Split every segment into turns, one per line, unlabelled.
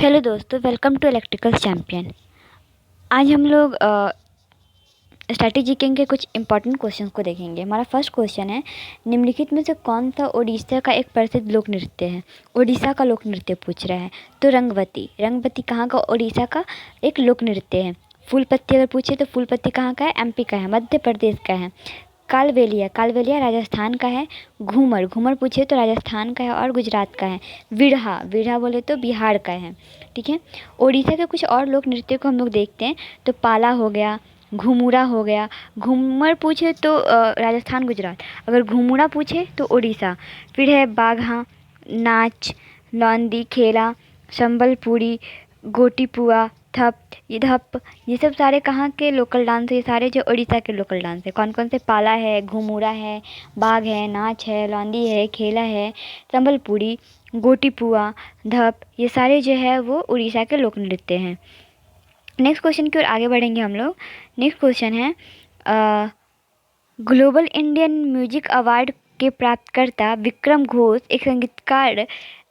Hello दोस्तों, welcome to electrical champion. आज हम लोग स्ट्रैटेजी के कुछ इंपॉर्टेंट क्वेश्चंस को देखेंगे। हमारा फर्स्ट क्वेश्चन है, निम्नलिखित में से कौन सा उड़ीसा का एक प्रसिद्ध लोक नृत्य है। उड़ीसा का लोक नृत्य पूछ रहा है। तो रंगवती। रंगवती कहाँ का? उड़ीसा का एक लोक नृत्य है। फूलपत्ती अगर पूछे तो फूलपत्ती कहाँ का है? एमपी का है, मध्य प्रदेश का है। कालबेलिया। कालबेलिया राजस्थान का है। घूमर। घूमर पूछे तो राजस्थान का है और गुजरात का है। विरहा। विरहा बोले तो बिहार का है। ठीक है। उड़ीसा के कुछ और लोक नृत्य को हम लोग देखते हैं। तो पाला हो गया, घुमुरा हो गया। घूमर पूछे तो राजस्थान गुजरात, अगर घुमुरा पूछे तो उड़ीसा। फिर है बाघा, नाच, लौंदी, खेला, संबलपुरी, गोटीपुआ, थप, ये धप, ये सब सारे कहाँ के लोकल डांस है? ये सारे जो उड़ीसा के लोकल डांस है। कौन कौन से? पाला है, घुमुरा है, बाघ है, नाच है, लौंदी है, खेला है, संबलपुरी, गोटीपुआ, धप, ये सारे जो है वो उड़ीसा के लोक नृत्य हैं। नेक्स्ट क्वेश्चन की ओर आगे बढ़ेंगे हम लोग। नेक्स्ट क्वेश्चन है, ग्लोबल इंडियन म्यूजिक अवार्ड के प्राप्तकर्ता विक्रम घोष एक संगीतकार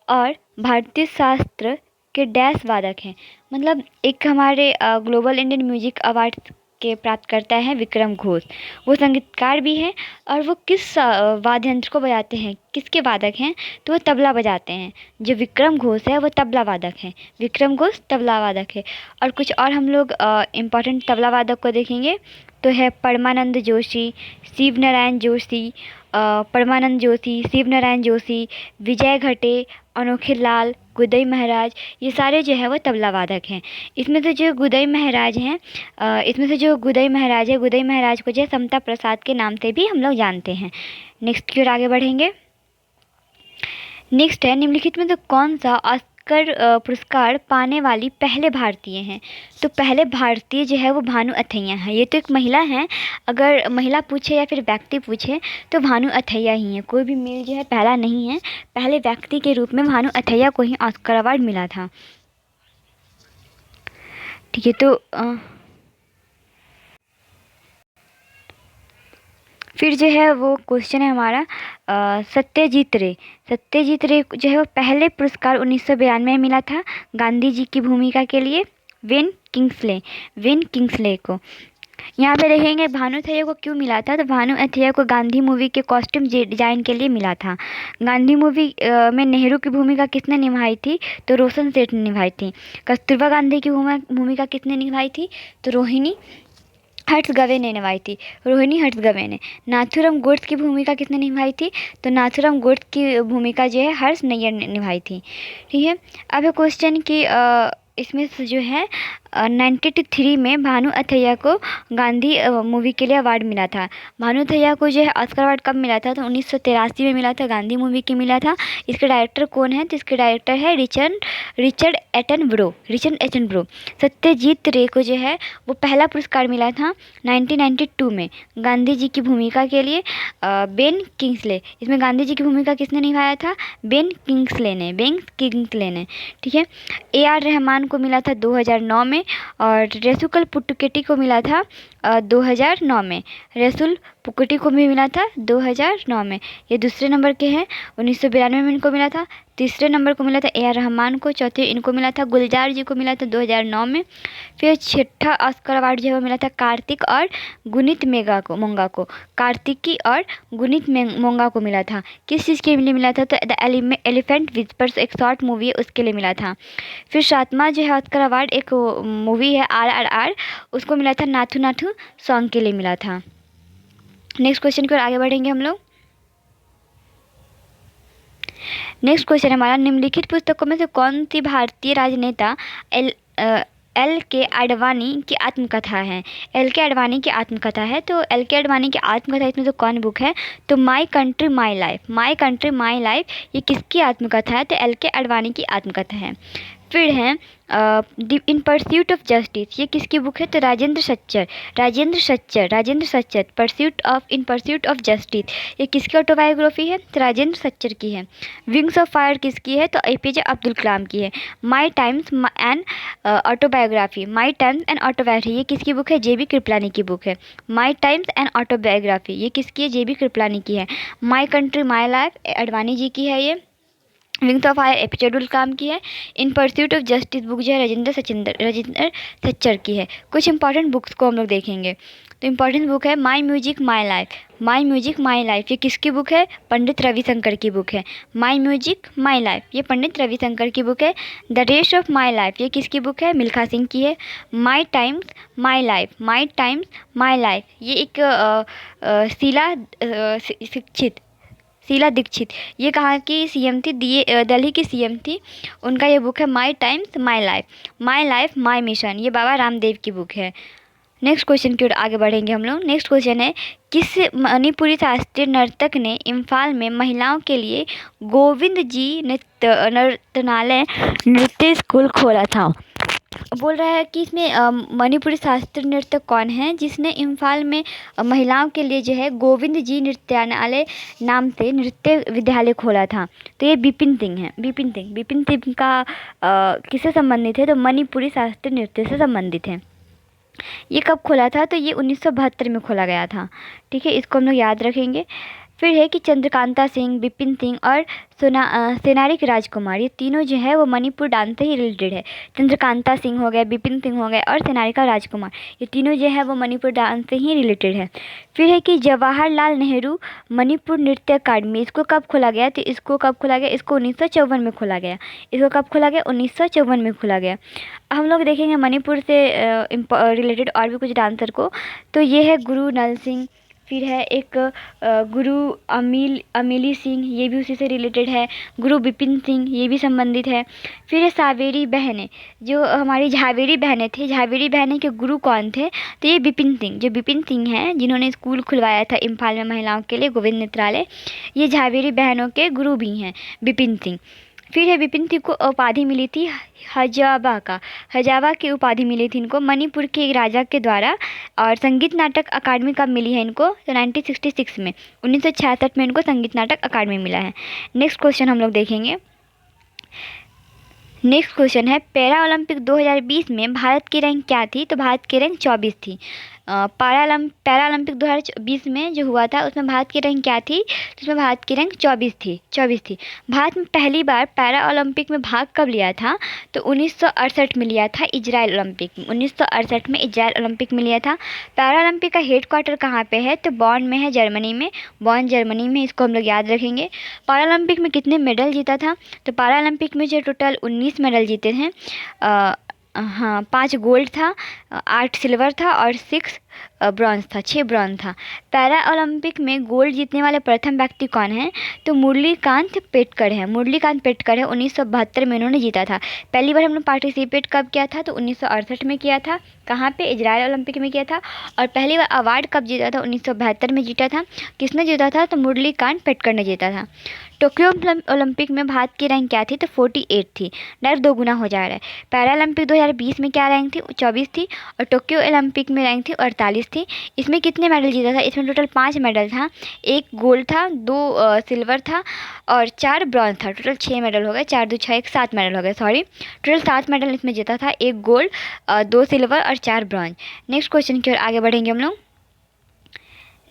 और भारतीय शास्त्र के डैश वादक हैं। मतलब एक हमारे ग्लोबल इंडियन म्यूजिक अवार्ड के प्राप्तकर्ता हैं विक्रम घोष। वो संगीतकार भी हैं और वो किस वाद्य यंत्र को बजाते हैं, किसके वादक हैं? तो वो तबला बजाते हैं। जो विक्रम घोष है वो तबला वादक है। विक्रम घोष तबला वादक है। और कुछ और हम लोग इम्पोर्टेंट तबला वादक को देखेंगे। तो है परमानंद जोशी, शिव नारायण जोशी, परमानंद जोशी, शिव नारायण जोशी, विजय घटे, अनोखे लाल, गुदई महाराज, ये सारे जो है वो तबला वादक हैं। इसमें से जो गुदई महाराज हैं, गुदई महाराज को जो है समता प्रसाद के नाम से भी हम लोग जानते हैं। नेक्स्ट की ओर आगे बढ़ेंगे। नेक्स्ट है, निम्नलिखित में तो कौन सा ऑस्कर पुरस्कार पाने वाली पहले भारतीय हैं? तो पहले भारतीय जो है वो भानु अथैया है। ये तो एक महिला हैं। अगर महिला पूछे या फिर व्यक्ति पूछे तो भानु अथैया ही है। कोई भी मेल जो है पहला नहीं है। पहले व्यक्ति के रूप में भानु अथैया को ही ऑस्कर अवार्ड मिला था। ठीक है। तो फिर जो है वो क्वेश्चन है हमारा, सत्यजीत रे। सत्यजीत रे जो है वो पहले पुरस्कार 1992 में मिला था गांधी जी की भूमिका के लिए वेन किंग्सले को। यहाँ पे देखेंगे भानु अथैया को क्यों मिला था। तो भानु अथैया को गांधी मूवी के कॉस्ट्यूम डिजाइन के लिए मिला था। गांधी मूवी में नेहरू की भूमिका किसने निभाई थी? तो रोशन सेठ ने निभाई थी। कस्तूरबा गांधी की भूमिका किसने निभाई थी? तो रोहिणी हट्सगवे ने निभाई थी। रोहिणी हट्सगवे ने। नाथूराम गोड्स की भूमिका किसने निभाई थी? तो नाथूराम गोड्स की भूमिका जो है हर्ष नैयर ने निभाई थी। ठीक है। अब है क्वेश्चन की इसमें से जो है 1993 में भानु अथैया को गांधी मूवी के लिए अवार्ड मिला था। भानु अथैया को जो है ऑस्कर अवार्ड कब मिला था? तो 1983 में मिला था, गांधी मूवी के मिला था। इसके डायरेक्टर कौन है? तो इसके डायरेक्टर है रिचर्ड एटनब्रो। सत्यजीत रे को जो है वो पहला पुरस्कार मिला था 1992 में गांधी जी की भूमिका के लिए बेन किंग्सले। इसमें गांधी जी की भूमिका किसने निभाया था? बेन किंग्सले ने। ठीक है। AR रहमान को मिला था 2009 में और रेसुकल पुट्टुकेटी को मिला था 2009 में। रेसुल पुक्कुटी को भी मिला था 2009 में। ये दूसरे नंबर के हैं। 1992 में इनको मिला था। तीसरे नंबर को मिला था AR रहमान को। चौथे इनको मिला था गुलजार जी को मिला था 2009 में। फिर छठा ऑस्कर अवार्ड जो है वो मिला था कार्तिक और गुनीत मोंगा को। कार्तिकी और गुनीत मोंगा को मिला था। किस चीज़ के लिए मिला था? तो द एलिफेंट विस्पर्स एक शॉर्ट मूवी है, उसके लिए मिला था। फिर सातवां जो है ऑस्कर अवार्ड एक मूवी है RRR, उसको मिला था नाथू नाथू सॉन्ग के लिए मिला था। नेक्स्ट क्वेश्चन की ओर आगे बढ़ेंगे हम लोग। नेक्स्ट क्वेश्चन हमारा, निम्नलिखित पुस्तकों में से कौन सी भारतीय राजनेता एल के आडवाणी की आत्मकथा है? एल के आडवाणी की आत्मकथा है। तो एल के आडवाणी की आत्मकथा इसमें से कौन बुक है? तो माई कंट्री माई लाइफ, ये किसकी आत्मकथा है? तो एल के आडवाणी की आत्मकथा है। फिर है इन परस्यूट ऑफ जस्टिस, ये किसकी बुक है? तो राजेंद्र सच्चर इन परस्यूट ऑफ जस्टिस, ये किसकी ऑटोबायोग्राफी है? तो राजेंद्र सच्चर की है। विंग्स ऑफ फायर किसकी है? तो APJ अब्दुल कलाम की है। माई टाइम्स एंड ऑटोबायोग्राफी, ये किसकी बुक है? JB कृपलानी की बुक है। माई टाइम्स एंड ऑटोबायोग्राफी, ये किसकी है? JB कृपलानी की है। My country my life, Advani ji की है ये। विंग्स ऑफ फायर एपिसोडल काम की है। इन परस्यूट ऑफ जस्टिस बुक जो है राजेंद्र सच्चर की है। कुछ इंपॉर्टेंट बुक्स को हम लोग देखेंगे। तो इम्पॉर्टेंट बुक है my music my life. My music my life ये किसकी बुक है? पंडित रविशंकर की बुक है। माई म्यूजिक माई लाइफ ये पंडित रविशंकर की बुक है। The rest of my life ये किसकी बुक है? मिल्खा सिंह की है। माई टाइम्स माई लाइफ, माई टाइम्स माई लाइफ ये एक शीला दीक्षित ये कहाँ की सीएम थी? दिल्ली की सीएम थी। उनका ये बुक है माई टाइम्स माई लाइफ माई मिशन, ये बाबा रामदेव की बुक है। नेक्स्ट क्वेश्चन की ओर आगे बढ़ेंगे हम लोग। नेक्स्ट क्वेश्चन है किस मणिपुरी शास्त्रीय नर्तक ने इम्फाल में महिलाओं के लिए गोविंद जी नर्तनालय नृत्य स्कूल खोला था? बोल रहा है कि इसमें मणिपुरी शास्त्रीय नृत्यक कौन है जिसने इम्फाल में महिलाओं के लिए जो है गोविंद जी नृत्यालय नाम से नृत्य विद्यालय खोला था? तो ये बिपिन सिंह है। बिपिन सिंह का किससे संबंधित है? तो मणिपुरी शास्त्रीय नृत्य से संबंधित है। ये कब खोला था? तो ये 1972 में खोला गया था। ठीक है, इसको हम लोग याद रखेंगे। फिर है कि चंद्रकांता सिंह, बिपिन सिंह और सेनारिक राजकुमार ये तीनों जो है वो मणिपुर डांस से ही रिलेटेड है। चंद्रकांता सिंह हो गए, बिपिन सिंह हो गए और सेनारिका राजकुमार ये तीनों जो है वो मणिपुर डांस से ही रिलेटेड है। फिर है कि जवाहरलाल नेहरू मणिपुर नृत्य अकादमी इसको कब खोला गया? तो इसको कब खोला गया? इसको 1954 में खोला गया। इसको कब खोला गया? 1954 में खोला गया। हम लोग देखेंगे मणिपुर से रिलेटेड और भी कुछ डांसर को। तो ये है गुरु नल सिंह। फिर है एक गुरु अमिली सिंह, ये भी उसी से रिलेटेड है। गुरु बिपिन सिंह ये भी संबंधित है। फिर है सावेरी बहनें, जो हमारी झावेरी बहनें थे। झावेरी बहनें के गुरु कौन थे? तो ये बिपिन सिंह, जो बिपिन सिंह हैं जिन्होंने स्कूल खुलवाया था इम्फाल में महिलाओं के लिए गोविंद नेत्रालय, ये झावेरी बहनों के गुरु भी हैं बिपिन सिंह। फिर है बिपिन सिंह को उपाधि मिली थी हजावा की उपाधि मिली थी इनको मणिपुर के एक राजा के द्वारा। और संगीत नाटक अकादमी कब मिली है इनको? तो 1966 में, 1966 में इनको संगीत नाटक अकादमी मिला है। नेक्स्ट क्वेश्चन हम लोग देखेंगे। नेक्स्ट क्वेश्चन है पैरा ओलंपिक 2020 में भारत की रैंक क्या थी? तो भारत की रैंक 24 थी। पैरा ओलंपिक 2020 में जो हुआ था उसमें भारत की रैंक क्या थी? तो उसमें भारत की रैंक 24 थी। भारत में पहली बार पैरा ओलंपिक में भाग कब लिया था? तो 1968 में लिया था इजराइल ओलंपिक में। 1968 में इजराइल ओलंपिक में लिया था। पैरा ओलंपिक का हेड क्वार्टर कहाँ पे है? तो बॉन में है, जर्मनी में। बॉन जर्मनी में, इसको हम लोग याद रखेंगे। पैरा ओलंपिक में कितने मेडल जीता था? तो पैरा ओलंपिक में जो टोटल 19 मेडल जीते हैं, हाँ 5 गोल्ड था, 8 सिल्वर था और 6 ब्रॉन्ज था, 6 ब्रॉन्ज था। पैरा ओलंपिक में गोल्ड जीतने वाले प्रथम व्यक्ति कौन है? तो मुरलीकांत पेटकर है। 1972 में उन्होंने जीता था। पहली बार हमने पार्टिसिपेट कब किया था? तो 1968 में किया था। कहाँ पे? इजराइल ओलंपिक में किया था। और पहली बार अवार्ड कब जीता था? 1972 में जीता था। किसने जीता था? तो मुरलीकांत पेटकर ने जीता था। टोक्यो ओलंपिक में भारत की रैंक क्या थी? तो 48 थी। डायरेक्ट 2 गुना हो जा रहा है। पैरा ओलंपिक 2020 में क्या रैंक थी? 24 थी। और टोक्यो ओलंपिक में रैंक थी 48 थी। इसमें कितने मेडल जीता था? इसमें टोटल 5 मेडल था। 1 गोल्ड था, 2 सिल्वर था और 4 ब्रॉन्ज था। टोटल 6 मेडल हो गए। 4 2 6 1 7 मेडल हो गए, सॉरी। टोटल 7 मेडल इसमें जीता था। 1 गोल्ड, 2 सिल्वर और 4 ब्रॉन्ज। नेक्स्ट क्वेश्चन की ओर आगे बढ़ेंगे हम लोग।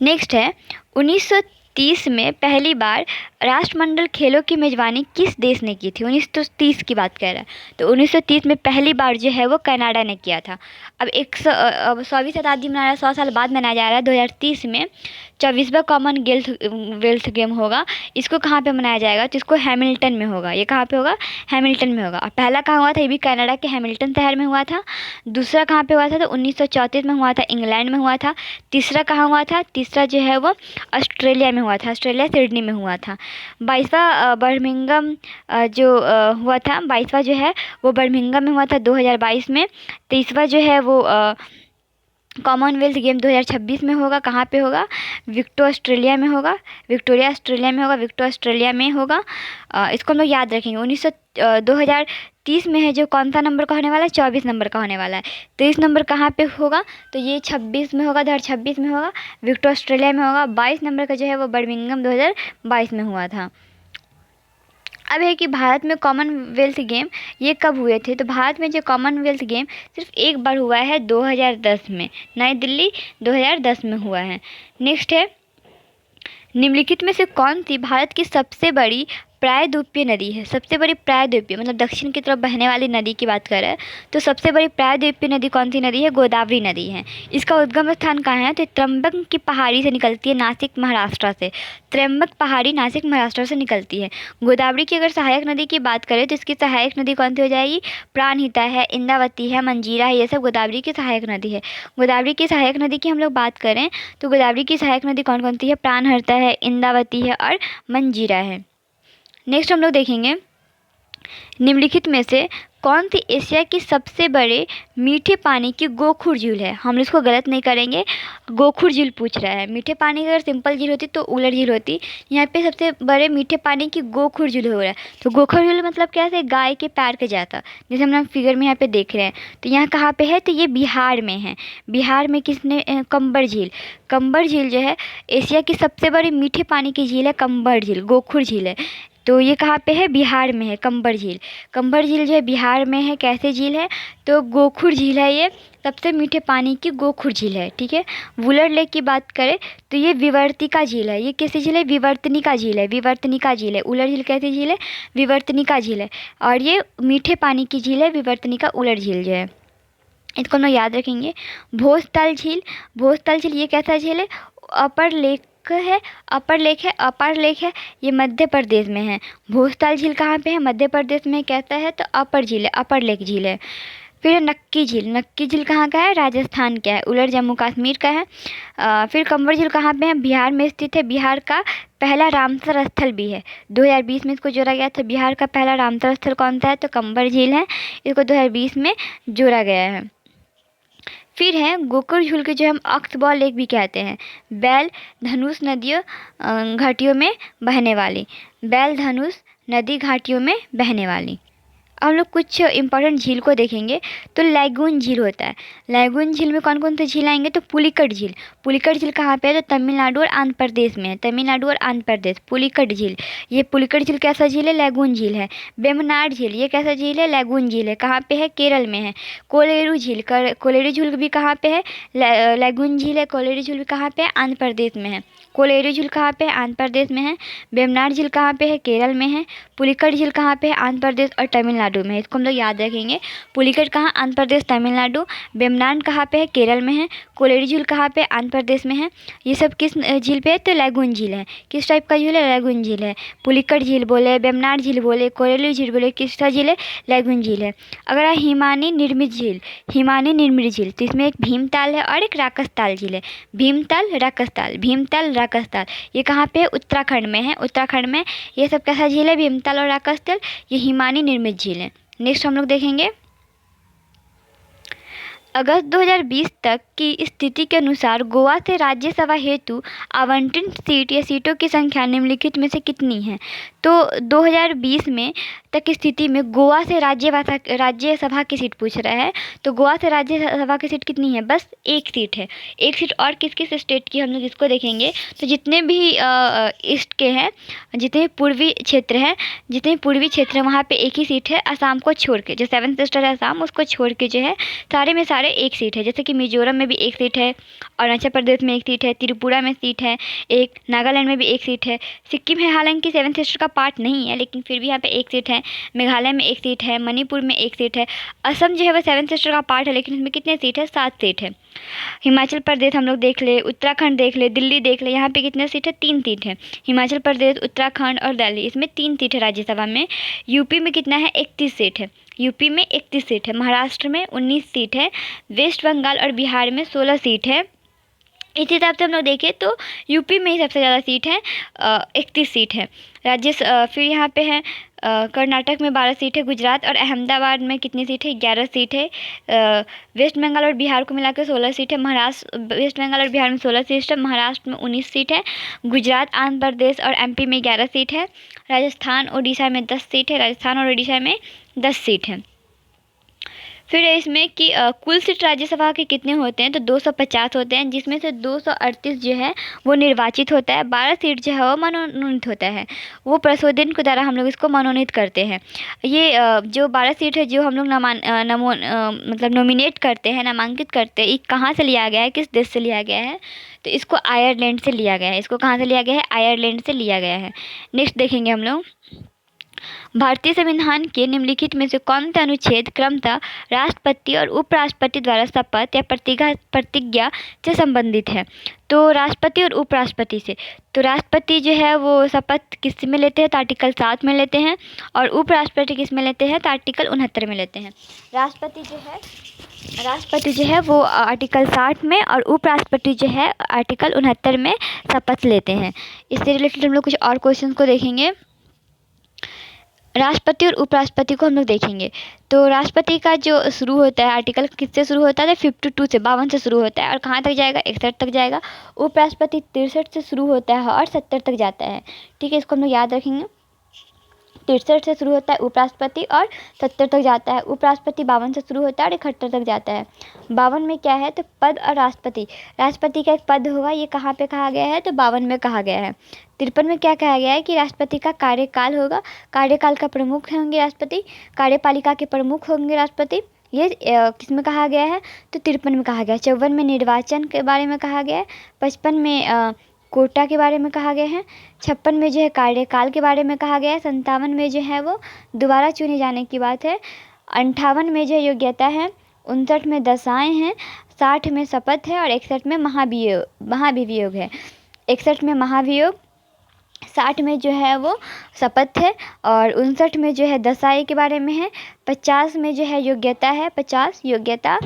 नेक्स्ट है 1930 में पहली बार राष्ट्रमंडल खेलों की मेजबानी किस देश ने की थी? 1930 की बात कर रहा है। तो 1930 में पहली बार जो है वो कनाडा ने किया था। अब 100वीं शताब्दी मना रहा है, 100 साल बाद मनाया जा रहा है। 2030 में 24वां कॉमनवेल्थ गेम होगा। इसको कहाँ पे मनाया जाएगा? तो इसको हैमिल्टन में होगा। ये कहाँ पे होगा? हैमिल्टन में होगा। और पहला कहाँ हुआ था? ये भी कनाडा के हैमिल्टन शहर में हुआ था। दूसरा कहाँ पे हुआ था? तो 1934 में हुआ था, इंग्लैंड में हुआ था। तीसरा कहाँ हुआ था? तीसरा जो है वो ऑस्ट्रेलिया में हुआ था, ऑस्ट्रेलिया सिडनी में हुआ था। 22वां बर्मिंघम जो हुआ था, 22वां जो है वो बर्मिंघम में हुआ था 2022 में। 23वां जो है वो कॉमनवेल्थ गेम 2026 में होगा। कहाँ पे होगा? विक्टोरिया ऑस्ट्रेलिया में होगा। विक्टोरिया ऑस्ट्रेलिया में होगा। इसको हम लोग याद रखेंगे। 2030 में है जो कौन सा नंबर का होने वाला है? 24 नंबर का होने वाला है। 23 नंबर कहाँ पे होगा? तो ये 26 में होगा, 2026 में होगा, विक्टोरिया ऑस्ट्रेलिया में होगा। 22 नंबर का जो है वो बर्मिंघम 2022 में हुआ था। अब है कि भारत में कॉमनवेल्थ गेम ये कब हुए थे? तो भारत में जो कॉमनवेल्थ गेम सिर्फ एक बार हुआ है, 2010 में, नई दिल्ली 2010 में हुआ है। नेक्स्ट है निम्नलिखित में से कौन सी भारत की सबसे बड़ी प्रायद्वीपीय नदी है, सबसे बड़ी प्रायद्वीपीय मतलब दक्षिण की तरफ बहने वाली नदी की बात करें तो सबसे बड़ी प्रायद्वीपीय नदी कौन सी नदी है? गोदावरी नदी है। इसका उद्गम स्थान कहाँ है? तो त्र्यंबक की पहाड़ी से निकलती है, नासिक महाराष्ट्र से। त्र्यंबक पहाड़ी नासिक महाराष्ट्र से निकलती है। गोदावरी की अगर सहायक नदी की बात करें तो इसकी सहायक नदी कौन सी हो जाएगी? प्राणहिता है, इंद्रावती है, मंजीरा है, ये सब गोदावरी की सहायक नदी है। गोदावरी की सहायक नदी की हम लोग बात करें तो गोदावरी की सहायक नदी कौन कौन सी है? प्राणहिता है, इंद्रावती है और मंजीरा है। नेक्स्ट हम लोग देखेंगे निम्नलिखित में से कौन सी एशिया की सबसे बड़े मीठे पानी की गोखुर झील है? हम इसको गलत नहीं करेंगे, गोखुर झील पूछ रहा है। मीठे पानी की अगर सिंपल झील होती तो उलट झील होती, यहाँ पे सबसे बड़े मीठे पानी की गोखुर झील हो रहा है। तो गोखुर झील मतलब क्या है? गाय के पैर के जाता, जैसे हम लोग फिगर में यहाँ पे देख रहे हैं। तो यहाँ कहाँ पे है? तो ये बिहार में है। बिहार में किसने? कंबर झील। कंबर झील जो है एशिया की सबसे बड़ी मीठे पानी की झील है, कंबर झील, गोखुर झील है। तो ये कहाँ पे है? बिहार में है कंबर झील। कंबर झील जो है बिहार में है। कैसे झील है? तो गोखुर झील है, ये सबसे मीठे पानी की गोखुर झील है। ठीक है। वुलर लेक की बात करें तो ये विवर्तिका झील है। ये कैसी झील है? विवर्तनिका झील है, विवर्तनिका झील है। उलर झील कैसी झील है? विवर्तनिका झील है। और ये मीठे पानी की झील है, विवर्तनिका उलर झील जो है, इसको हम लोग याद रखेंगे। भोजताल झील, भोजताल झील ये कैसा झील है? अपर लेक है, अपर लेक है, अपर लेक है, ये मध्य प्रदेश में है। भोजताल झील कहाँ पे है? मध्य प्रदेश में। कैसा है? तो अपर झील है, अपर लेक झील है। फिर नक्की झील, नक्की झील कहाँ का है? राजस्थान का है, उलट जम्मू कश्मीर का है। फिर कंबर झील कहाँ पे है? बिहार में स्थित है। बिहार का पहला रामसर स्थल भी है, 2020 में इसको जोड़ा गया था। बिहार का पहला रामसर स्थल कौन सा है? तो कंबर झील है, इसको 2020 में जोड़ा गया है। फिर है गोकुल झील के जो हम अक्सबॉल लेक भी कहते हैं, बैल धनुष नदियों घाटियों में बहने वाली, बैल धनुष नदी घाटियों में बहने वाली। हम लोग कुछ इंपॉर्टेंट झील को देखेंगे तो लैगून झील होता है। लैगून झील में कौन कौन से झील आएंगे? तो पुलिकट झील। पुलिकट झील कहाँ पे है? तो तमिलनाडु और आंध्र प्रदेश में है, तमिलनाडु और आंध्र प्रदेश। पुलिकट झील, ये पुलिकट झील कैसा झील है? लैगून झील है। वेम्बनाड झील, ये कैसा झील है? लैगून झील है। कहाँ पे है? केरल में है। कोलेरू झील, कोलेरू झील भी कहाँ पे है? लैगून झील है। कोलेरू झील भी कहाँ पे है? आंध्र प्रदेश में है। कोलेरू झील कहाँ पे है? आंध्र प्रदेश में है। वेम्बनाड झील कहाँ पे है? केरल में है। पुलिकट झील कहाँ पे है? आंध्र प्रदेश और तमिलनाडु में है। इसको हम लोग याद रखेंगे। पुलिकट कहाँ? आंध्र प्रदेश तमिलनाडु। वेम्बनाड कहाँ पे है? केरल में है। कोलेरू झील कहाँ पे? आंध्र प्रदेश में है। ये सब किस झील पे है? तो लैगून झील है। किस टाइप का झील है? लैगून झील है। पुलिकट झील बोले, वेम्बनाड झील बोले, कोलेरू झील बोले, किसका झील है? लैगून झील है। अगर हिमानी निर्मित झील, हिमानी निर्मित झील, तो इसमें एक भीमताल है और एक राकसताल झील है। भीमताल राकसताल, भीमताल राकसताल, ये कहाँ पे है? उत्तराखंड में है। उत्तराखंड में ये सब कैसा झील है? भीमताल और राकसताल, ये हिमानी निर्मित झील है। नेक्स्ट हम लोग देखेंगे अगस्त 2020 तक की स्थिति के अनुसार गोवा से राज्यसभा हेतु आवंटित सीट या सीटों की संख्या निम्नलिखित में से कितनी है? तो 2020 में तक की स्थिति में गोवा से राज्यसभा की सीट पूछ रहा है। तो गोवा से राज्यसभा की सीट कितनी है? बस एक सीट है। एक सीट। और किस किस स्टेट की हम लोग इसको देखेंगे तो जितने भी ईस्ट के हैं, जितने पूर्वी क्षेत्र हैं, जितने पूर्वी क्षेत्र हैं वहाँ पे एक ही सीट है, असम को छोड़ के। जो 7 सिस्टर है असम, उसको छोड़ के जो है सारे में सारे एक सीट है। जैसे कि मिजोरम में भी एक सीट है, अरुणाचल प्रदेश में एक सीट है, त्रिपुरा में सीट है एक, नागालैंड में भी एक सीट है। सिक्किम है हालांकि 7 सिस्टर का पार्ट नहीं है, लेकिन फिर भी यहाँ पे एक सीट है। मेघालय में एक सीट है, मणिपुर में एक सीट है। असम जो है वह 7 सिस्टर का पार्ट है, लेकिन इसमें कितने सीट है? 7 सीट है। हिमाचल प्रदेश हम लोग देख ले, उत्तराखंड देख ले, दिल्ली देख ले, यहाँ पे कितने सीट है? 3 सीट है। हिमाचल प्रदेश, उत्तराखंड और दिल्ली, इसमें 3 सीट है राज्यसभा में। यूपी में कितना है? 31 सीट है। यूपी में 31 सीट है। महाराष्ट्र में 19 सीट है। वेस्ट बंगाल और बिहार में 16 सीट है। इस हिसाब से हम लोग देखें तो यूपी में ही सबसे ज़्यादा सीट है, 31 सीट है। फिर यहाँ पे है कर्नाटक में 12 सीट है। गुजरात और अहमदाबाद में कितनी सीट है? 11 सीट है। वेस्ट बंगाल और बिहार को मिलाकर 16 सीट है। वेस्ट बंगाल और बिहार में 16 सीट है। महाराष्ट्र में 19 सीट है। गुजरात, आंध्र प्रदेश और एमपी में 11 सीट है। राजस्थान, उड़ीसा में 10 सीट है। राजस्थान और उड़ीसा में 10 सीट है। फिर है इसमें कि कुल सीट राज्यसभा के कितने होते हैं? तो 250 होते हैं, जिसमें से 238 जो है वो निर्वाचित होता है। 12 सीट जो है वो मनोनीत होता है। वो प्रशोधन के द्वारा हम लोग इसको मनोनीत करते हैं। ये जो 12 सीट है जो हम लोग मतलब नॉमिनेट करते हैं, नामांकित करते हैं, ये कहाँ से लिया गया है? किस देश से लिया गया है? तो इसको आयरलैंड से लिया गया है। इसको कहाँ से लिया गया है? आयरलैंड से लिया गया है। नेक्स्ट देखेंगे हम लोग भारतीय संविधान के निम्नलिखित में से कौन सा अनुच्छेद क्रमशः राष्ट्रपति और उपराष्ट्रपति द्वारा शपथ या प्रतिज्ञा से संबंधित है? तो राष्ट्रपति और उपराष्ट्रपति से। तो राष्ट्रपति जो है वो शपथ किस में लेते हैं? तो आर्टिकल 7 में लेते हैं। और उपराष्ट्रपति किस में लेते हैं? तो आर्टिकल 69 में लेते हैं। राष्ट्रपति जो है वो आर्टिकल 60 में और उपराष्ट्रपति जो है आर्टिकल 69 में शपथ लेते हैं। इससे रिलेटेड हम लोग कुछ और क्वेश्चन को देखेंगे। राष्ट्रपति और उपराष्ट्रपति को हम लोग देखेंगे। तो राष्ट्रपति का जो शुरू होता है आर्टिकल किससे शुरू होता है? 52 से 52 से शुरू होता है और कहाँ तक जाएगा? 61 तक जाएगा। उपराष्ट्रपति 63 से शुरू होता है और 70 तक जाता है। ठीक है, इसको हम लोग याद रखेंगे। 63 से शुरू होता है उपराष्ट्रपति और 70 तक जाता है। उपराष्ट्रपति 52 से शुरू होता है और 71 तक जाता है। 52 में क्या है? तो पद और राष्ट्रपति। राष्ट्रपति का एक पद होगा, ये कहाँ पे कहा गया है? तो 52 में कहा गया है। 53 में क्या कहा गया है कि राष्ट्रपति का कार्यकाल होगा, कार्यकाल का प्रमुख होंगे राष्ट्रपति, कार्यपालिका के प्रमुख होंगे राष्ट्रपति। ये किस में कहा गया है? तो 53 में कहा गया है। 54 में निर्वाचन के बारे में कहा गया है। 55 में कोटा के बारे में कहा गया है। 56 में जो है कार्यकाल के बारे में कहा गया है। 57 में जो है वो दोबारा चुने जाने की बात है। 58 में जो योग्यता है। 59 में दशाएं हैं। 60 में शपथ है और 61 में महाभियोग है। 61 में महाभियोग, 60 में जो है वो शपथ है और 59 में जो है दशाएं के बारे में है। 50 में जो है योग्यता है, 50 योग्यता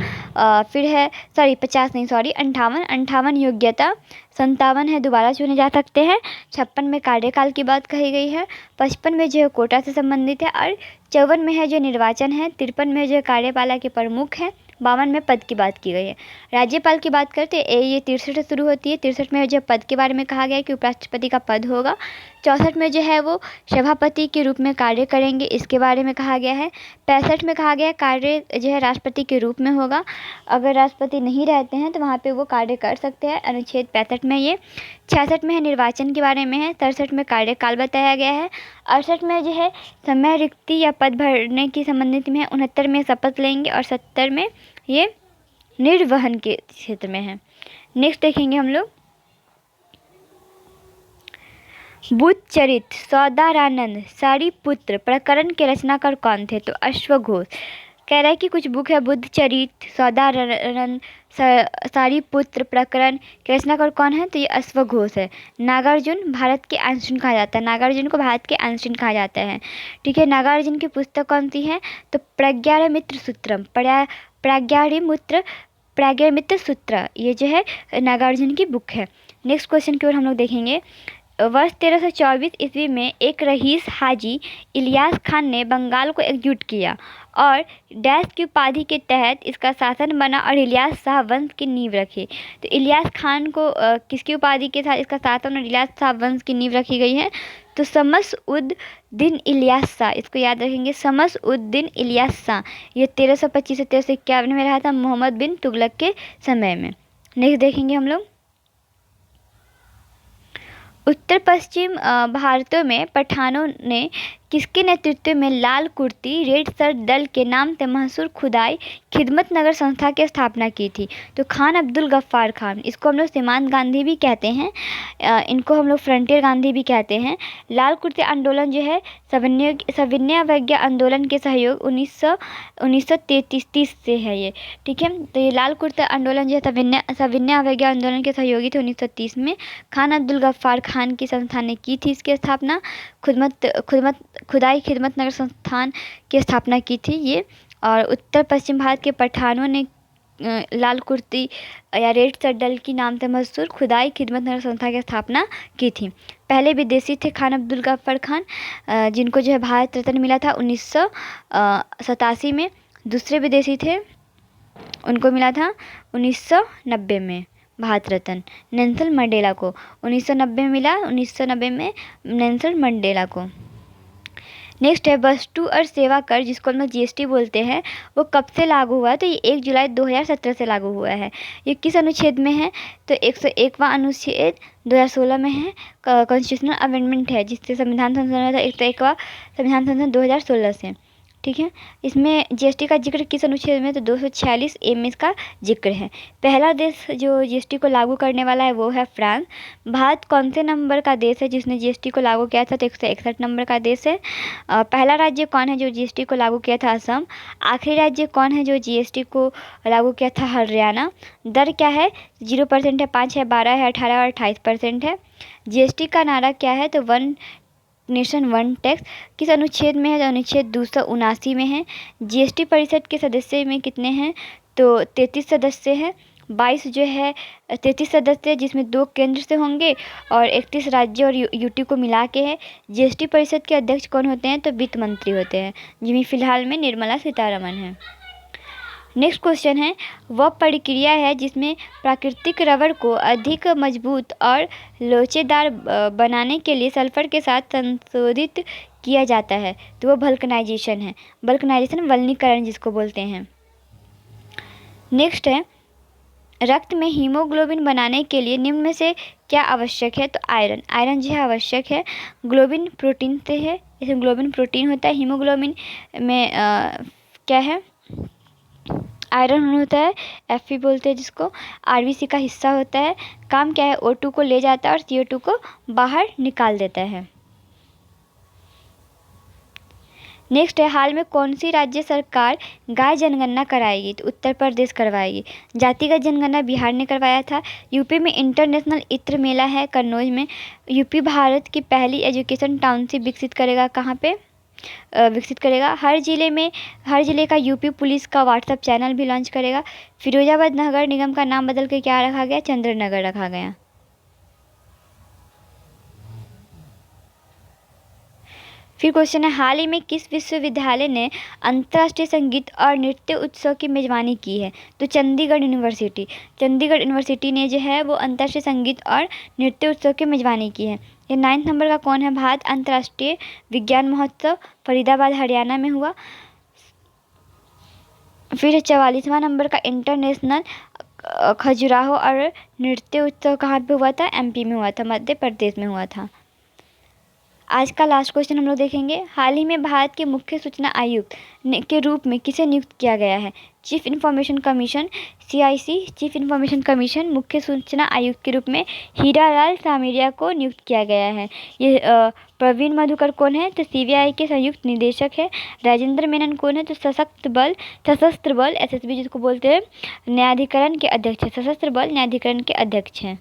फिर है 58 योग्यता। 57 है दोबारा चुने जा सकते हैं। 56 में कार्यकाल की बात कही गई है। 55 में जो है कोटा से संबंधित है और 54 में है जो निर्वाचन है। 53 में जो है कार्यपालिका के प्रमुख है। 52 में पद की बात की गई है। राज्यपाल की बात करते हैं, ये 63 से शुरू होती है। 63 में जो पद के बारे में कहा गया है कि उपराष्ट्रपति का पद होगा। 64 में जो है वो सभापति के रूप में कार्य करेंगे, इसके बारे में कहा गया है। 65 में कहा गया है कार्य जो है राष्ट्रपति के रूप में होगा। अगर राष्ट्रपति नहीं रहते हैं तो वहाँ पे वो कार्य कर सकते हैं, अनुच्छेद 65 में ये। 66 में है निर्वाचन के बारे में है। 67 में कार्यकाल बताया गया है। 68 में जो है समय रिक्ति या पद भरने की संबंधित में है। 69 में शपथ लेंगे और 70 में ये निर्वहन के क्षेत्र में है। नेक्स्ट देखेंगे हम लोग बुद्ध चरित्र सौदारानंद सारिपुत्र प्रकरण के रचनाकार कौन थे? तो अश्वघोष। कह रहा है कि कुछ बुक है बुद्ध चरित्र सौदारानंद सारिपुत्र प्रकरण के रचनाकार कौन है? तो ये अश्वघोष है। नागार्जुन भारत के आइंस्टीन कहा जाता है। नागार्जुन को भारत के आइंस्टीन कहा जाता है। ठीक है, नागार्जुन की पुस्तक कौन सी है? तो प्रज्ञामित्र सूत्रम, प्रज्ञामित्र सूत्र, ये जो है नागार्जुन की बुक है। नेक्स्ट क्वेश्चन की ओर हम लोग देखेंगे। वर्ष 1324 ईस्वी में एक रईस हाजी इलियास खान ने बंगाल को एकजुट किया और डैश की उपाधि के तहत इसका शासन बना और इलियास शाह वंश की नींव रखी। तो इलियास खान को किसकी उपाधि के साथ इसका शासन और इलियास शाह वंश की नींव रखी गई है? तो शमस-उद-दीन इलियास शाह, इसको याद रखेंगे, शमस-उद-दीन इलियास शाह। ये 1325 से 1351 में रहा था मोहम्मद बिन तुगलक के समय में। नेक्स्ट देखेंगे हम लोग उत्तर पश्चिम भारतों में पठानों ने किसके नेतृत्व में लाल कुर्ती रेड शर्ट दल के नाम से मशहूर खुदाई खिदमत नगर संस्था की स्थापना की थी? तो खान अब्दुल गफ्फार खान, इसको हम लोग सीमांत गांधी भी कहते हैं, इनको हम लोग फ्रंटियर गांधी भी कहते हैं। लाल कुर्ती आंदोलन जो है सविनय अवज्ञा आंदोलन के सहयोग 1933 से है ये। ठीक है, तो ये लाल कुर्ता आंदोलन जो है सविनय अवज्ञा आंदोलन के सहयोगी थे 1930 में। खान अब्दुल गफ्फार खान की संस्था ने की थी इसकी स्थापना। खुदाई खिदमत नगर संस्थान की स्थापना की थी ये। और उत्तर पश्चिम भारत के पठानों ने लाल कुर्ती या रेड शर्ट दल की नाम से मशहूर खुदाई खिदमत नगर संस्था की स्थापना की थी। पहले विदेशी थे खान अब्दुल गफ्फार खान, जिनको जो है भारत रत्न मिला था 1987 में। दूसरे विदेशी थे, उनको मिला था 1990 में भारत रत्न, नेल्सन मंडेला को 1990 में मिला, 1990 में नेल्सन मंडेला को। नेक्स्ट है वस्तु और सेवा कर, जिसको हम लोग जीएसटी बोलते हैं, वो कब से लागू हुआ है? तो ये 1 जुलाई 2017 से लागू हुआ है। ये किस अनुच्छेद में है? तो 101वां अनुच्छेद 2016 में है, कॉन्स्टिट्यूशनल अमेंडमेंट है, जिससे संविधान संशोधन 101वां संविधान संशोधन 2016 से। ठीक है। इसमें जीएसटी का जिक्र किस अनुच्छेद में, तो 246 ए में इसका जिक्र है। पहला देश जो जीएसटी को लागू करने वाला है वो है फ्रांस। भारत कौन से नंबर का देश है जिसने जीएसटी को लागू किया था, तो 161 नंबर का देश है। पहला राज्य कौन है जो जीएसटी को लागू किया था, असम। आखिरी राज्य कौन है जो जीएसटी को लागू किया था, हरियाणा। दर क्या है, 0% है, 5 है, 12 है, 18 और 28% है। जीएसटी का नारा क्या है, तो वन नेशन वन टैक्स। किस अनुच्छेद में है, तो अनुच्छेद 279 में है। जीएसटी परिषद के सदस्य में कितने हैं, तो 33 सदस्य हैं। 22 जो है 33 सदस्य जिसमें 2 केंद्र से होंगे और 31 राज्य और यूटी को मिला के है। जीएसटी परिषद के अध्यक्ष कौन होते हैं, तो वित्त मंत्री होते हैं, जिनमें फिलहाल में निर्मला सीतारमण है। नेक्स्ट क्वेश्चन है, वह प्रक्रिया है जिसमें प्राकृतिक रबर को अधिक मजबूत और लोचेदार बनाने के लिए सल्फर के साथ संशोधित किया जाता है, तो वह वल्कनाइजेशन है। वल्कनाइजेशन वल्नीकरण जिसको बोलते हैं। नेक्स्ट है, रक्त में हीमोग्लोबिन बनाने के लिए निम्न में से क्या आवश्यक है, तो आयरन। आयरन जो है आवश्यक है। ग्लोबिन प्रोटीन से है, इसमें ग्लोबिन प्रोटीन होता है। हीमोग्लोबिन में क्या है, आयरन होता है, Fe बोलते हैं जिसको। आरबीसी का हिस्सा होता है। काम क्या है, O2 को ले जाता है और CO2 को बाहर निकाल देता है। नेक्स्ट है, हाल में कौन सी राज्य सरकार गाय जनगणना कराएगी, तो उत्तर प्रदेश करवाएगी। जातिगत जनगणना बिहार ने करवाया था। यूपी में इंटरनेशनल इत्र मेला है कन्नौज में। यूपी भारत की पहली एजुकेशन टाउनशिप विकसित करेगा, कहाँ पे विकसित करेगा, हर जिले का यूपी पुलिस का व्हाट्सएप चैनल भी लॉन्च करेगा। फिरोजाबाद नगर निगम का नाम बदल के क्या रखा गया, चंद्र नगर रखा गया। फिर क्वेश्चन है, हाल ही में किस विश्वविद्यालय ने अंतर्राष्ट्रीय संगीत और नृत्य उत्सव की मेजबानी की है, तो चंडीगढ़ यूनिवर्सिटी। चंडीगढ़ यूनिवर्सिटी ने जो है वो अंतर्राष्ट्रीय संगीत और नृत्य उत्सव की मेजबानी की है। ये 9 नंबर का कौन है, भारत अंतर्राष्ट्रीय विज्ञान महोत्सव फरीदाबाद हरियाणा में हुआ। फिर 44वां नंबर का इंटरनेशनल खजुराहो और नृत्य उत्सव कहाँ पे हुआ था, MP में हुआ था, मध्य प्रदेश में हुआ था। आज का लास्ट क्वेश्चन हम लोग देखेंगे, हाल ही में भारत के मुख्य सूचना आयुक्त के रूप में किसे नियुक्त किया गया है, chief information commission CIC। Chief information commission मुख्य सूचना आयुक्त के रूप में हीरालाल सामरिया को नियुक्त किया गया है। ये प्रवीण मधुकर कौन है, तो CBI के संयुक्त निदेशक है। राजेंद्र मेनन कौन है, तो सशस्त्र बल SSB जिसको बोलते हैं न्यायाधिकरण के अध्यक्ष है। सशस्त्र बल न्यायाधिकरण के अध्यक्ष हैं।